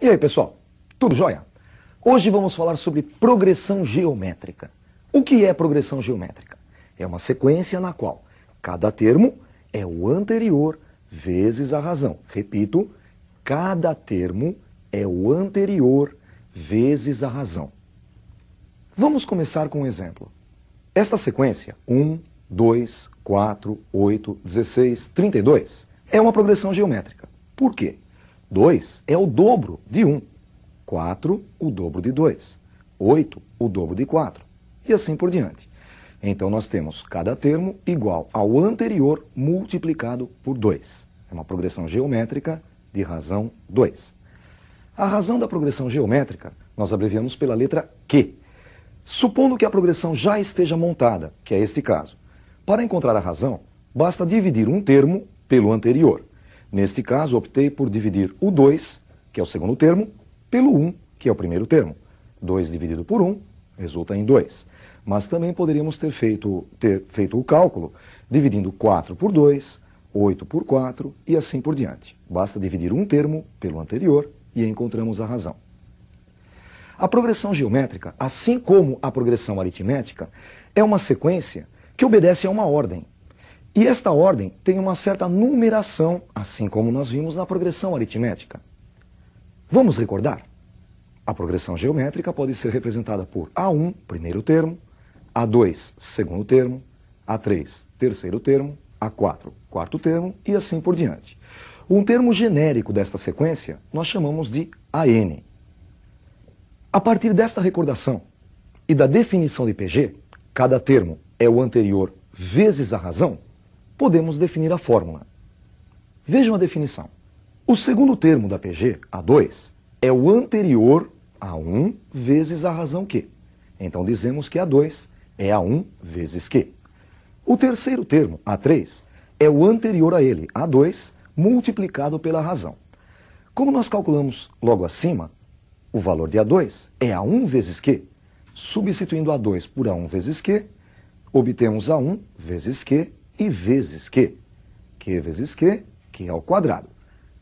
E aí, pessoal? Tudo jóia? Hoje vamos falar sobre progressão geométrica. O que é progressão geométrica? É uma sequência na qual cada termo é o anterior vezes a razão. Repito, cada termo é o anterior vezes a razão. Vamos começar com um exemplo. Esta sequência, 1, 2, 4, 8, 16, 32, é uma progressão geométrica. Por quê? 2 é o dobro de 1, 4 o dobro de 2, 8 o dobro de 4 e assim por diante. Então nós temos cada termo igual ao anterior multiplicado por 2. É uma progressão geométrica de razão 2. A razão da progressão geométrica nós abreviamos pela letra Q. Supondo que a progressão já esteja montada, que é este caso, para encontrar a razão, basta dividir um termo pelo anterior. Neste caso, optei por dividir o 2, que é o segundo termo, pelo 1, que é o primeiro termo. 2 dividido por 1 resulta em 2. Mas também poderíamos ter feito o cálculo dividindo 4 por 2, 8 por 4 e assim por diante. Basta dividir um termo pelo anterior e encontramos a razão. A progressão geométrica, assim como a progressão aritmética, é uma sequência que obedece a uma ordem. E esta ordem tem uma certa numeração, assim como nós vimos na progressão aritmética. Vamos recordar? A progressão geométrica pode ser representada por A1, primeiro termo, A2, segundo termo, A3, terceiro termo, A4, quarto termo e assim por diante. Um termo genérico desta sequência nós chamamos de AN. A partir desta recordação e da definição de PG, cada termo é o anterior vezes a razão, podemos definir a fórmula. Vejam a definição. O segundo termo da PG, A2, é o anterior a 1 vezes a razão Q. Então dizemos que A2 é A1 vezes Q. O terceiro termo, A3, é o anterior a ele, A2, multiplicado pela razão. Como nós calculamos logo acima, o valor de A2 é A1 vezes Q. Substituindo A2 por A1 vezes Q, obtemos A1 vezes Q e vezes Q. Q vezes Q, Q ao quadrado.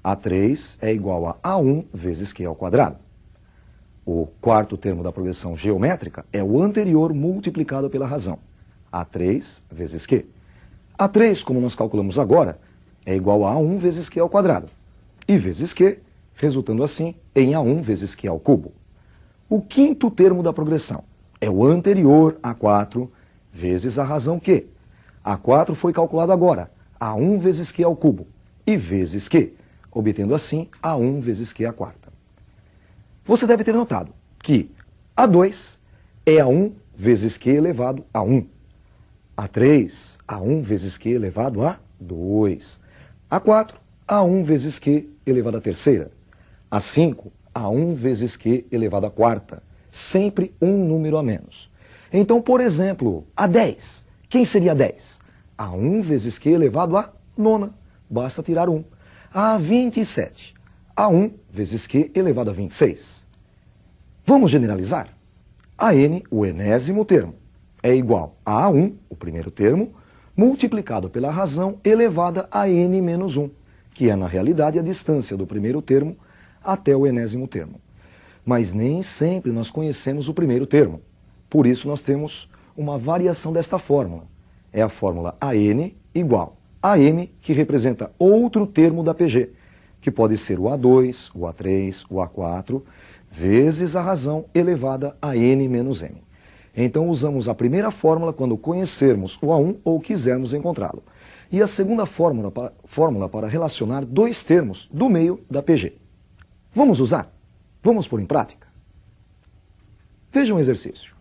A3 é igual a A1 vezes Q ao quadrado. O quarto termo da progressão geométrica é o anterior multiplicado pela razão. A3 vezes Q. A3, como nós calculamos agora, é igual a A1 vezes Q ao quadrado. E vezes Q, resultando assim em A1 vezes Q ao cubo. O quinto termo da progressão é o anterior a 4 vezes a razão Q. A4 foi calculado agora, A1 vezes Q ao cubo, e vezes Q, obtendo assim A1 vezes Q à quarta. Você deve ter notado que A2 é A1 vezes Q elevado a 1. A3, A1 vezes Q elevado a 2. A4, A1 vezes Q elevado à terceira. A5, A1 vezes Q elevado à quarta. Sempre um número a menos. Então, por exemplo, A10. Quem seria 10? A1 vezes Q elevado à nona. Basta tirar 1. A27. A1 vezes Q elevado a 26. Vamos generalizar? AN, o enésimo termo, é igual a A1, o primeiro termo, multiplicado pela razão elevada a N menos 1, que é, na realidade, a distância do primeiro termo até o enésimo termo. Mas nem sempre nós conhecemos o primeiro termo. Por isso nós temos uma variação desta fórmula. É a fórmula AN igual a M, que representa outro termo da PG, que pode ser o A2, o A3, o A4, vezes a razão elevada a N menos M. Então usamos a primeira fórmula quando conhecermos o A1 ou quisermos encontrá-lo. E a segunda fórmula para relacionar dois termos do meio da PG. Vamos usar? Vamos pôr em prática? Veja um exercício.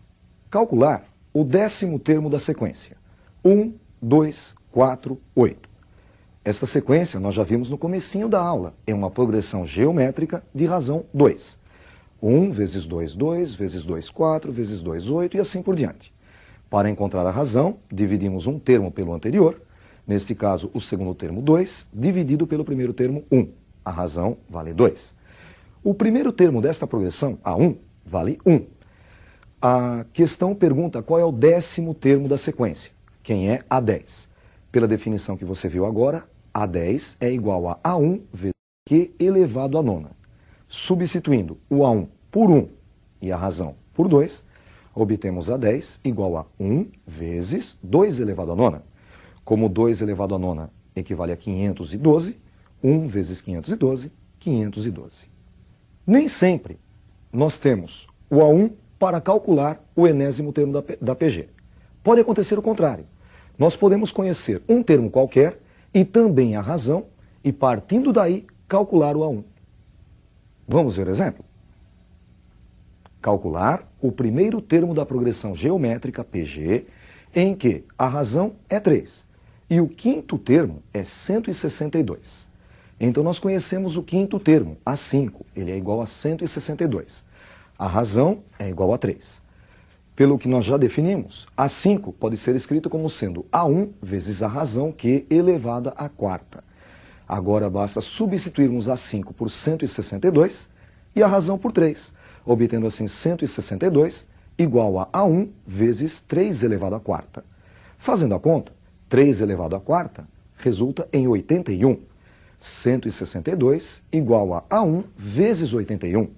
Calcular o décimo termo da sequência. 1, 2, 4, 8. Esta sequência nós já vimos no comecinho da aula. É uma progressão geométrica de razão 2. 1 vezes 2, 2, vezes 2, 4, vezes 2, 8 e assim por diante. Para encontrar a razão, dividimos um termo pelo anterior, neste caso o segundo termo 2, dividido pelo primeiro termo 1. A razão vale 2. O primeiro termo desta progressão, A1, vale 1. A questão pergunta qual é o décimo termo da sequência. Quem é A10? Pela definição que você viu agora, A10 é igual a A1 vezes Q elevado à nona. Substituindo o A1 por 1 e a razão por 2, obtemos A10 igual a 1 vezes 2 elevado à nona. Como 2 elevado à nona equivale a 512, 1 vezes 512, 512. Nem sempre nós temos o A1 para calcular o enésimo termo da PG. Pode acontecer o contrário. Nós podemos conhecer um termo qualquer e também a razão e, partindo daí, calcular o A1. Vamos ver o exemplo? Calcular o primeiro termo da progressão geométrica PG, em que a razão é 3 e o quinto termo é 162. Então nós conhecemos o quinto termo, A5, ele é igual a 162. A razão é igual a 3. Pelo que nós já definimos, A5 pode ser escrito como sendo A1 vezes a razão Q elevada à quarta. Agora basta substituirmos A5 por 162 e a razão por 3, obtendo assim 162 igual a A1 vezes 3 elevado à quarta. Fazendo a conta, 3 elevado à quarta resulta em 81. 162 igual a A1 vezes 81.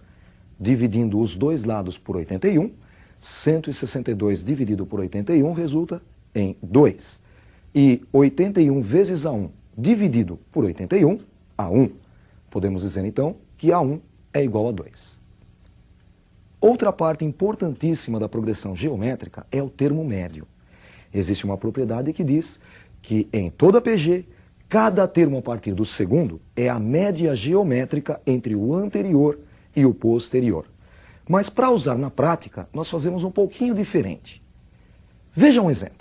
Dividindo os dois lados por 81, 162 dividido por 81 resulta em 2. E 81 vezes A1 dividido por 81, A1. Podemos dizer então que A1 é igual a 2. Outra parte importantíssima da progressão geométrica é o termo médio. Existe uma propriedade que diz que em toda PG, cada termo a partir do segundo é a média geométrica entre o anterior e o posterior. Mas para usar na prática, nós fazemos um pouquinho diferente. Veja um exemplo.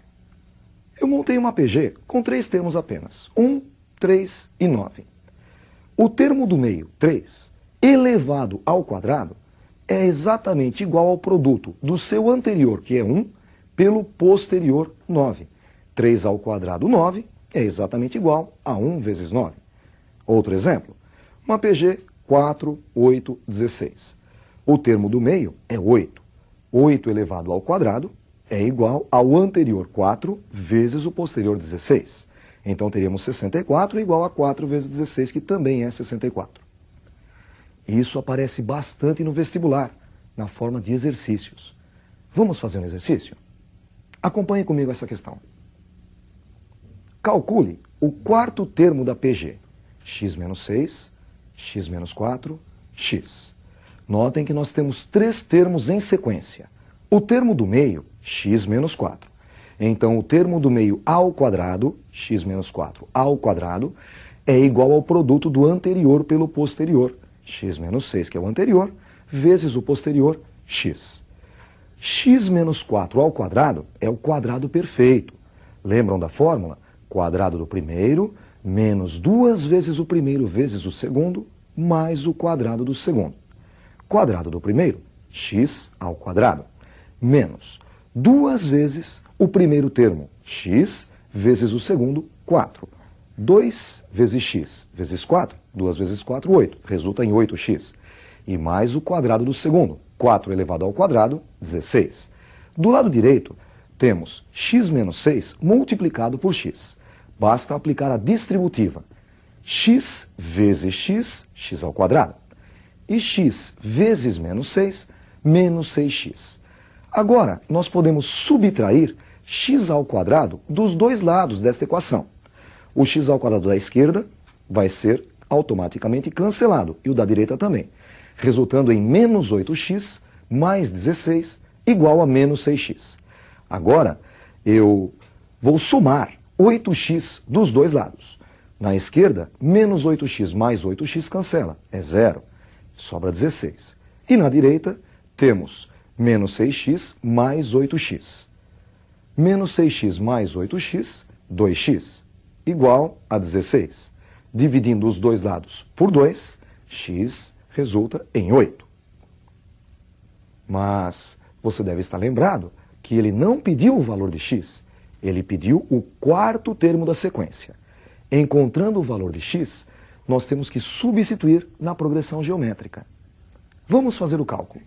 Eu montei uma PG com 3 termos apenas, 1, 3 e 9. O termo do meio, 3, elevado ao quadrado, é exatamente igual ao produto do seu anterior, que é 1, pelo posterior, 9. 3 ao quadrado, 9, é exatamente igual a 1 vezes 9. Outro exemplo, uma PG 4, 8, 16. O termo do meio é 8. 8 elevado ao quadrado é igual ao anterior 4 vezes o posterior 16. Então teríamos 64 igual a 4 vezes 16, que também é 64. Isso aparece bastante no vestibular, na forma de exercícios. Vamos fazer um exercício? Acompanhe comigo essa questão. Calcule o quarto termo da PG, x menos 6, x menos 4, x. Notem que nós temos 3 termos em sequência. O termo do meio, x menos 4. Então, o termo do meio ao quadrado, x menos 4 ao quadrado, é igual ao produto do anterior pelo posterior, x menos 6, que é o anterior, vezes o posterior, x. X menos 4 ao quadrado é o quadrado perfeito. Lembram da fórmula? Quadrado do primeiro, menos 2 vezes o primeiro vezes o segundo, mais o quadrado do segundo. Quadrado do primeiro, x ao quadrado, menos 2 vezes o primeiro termo, x, vezes o segundo, 4. 2 vezes x vezes 4, 2 vezes 4, 8. Resulta em 8x. E mais o quadrado do segundo, 4 elevado ao quadrado, 16. Do lado direito, temos x menos 6 multiplicado por x. Basta aplicar a distributiva. X vezes x, x ao quadrado. E x vezes menos 6, menos 6x. Agora, nós podemos subtrair x ao quadrado dos dois lados desta equação. O x ao quadrado da esquerda vai ser automaticamente cancelado, e o da direita também, resultando em menos 8x mais 16 igual a menos 6x. Agora, eu vou somar 8x dos dois lados. Na esquerda, menos 8x mais 8x cancela, é zero, sobra 16. E na direita, temos menos 6x mais 8x. Menos 6x mais 8x, 2x, igual a 16. Dividindo os dois lados por 2, x resulta em 8. Mas você deve estar lembrado que ele não pediu o valor de x, ele pediu o quarto termo da sequência. Encontrando o valor de x, nós temos que substituir na progressão geométrica. Vamos fazer o cálculo.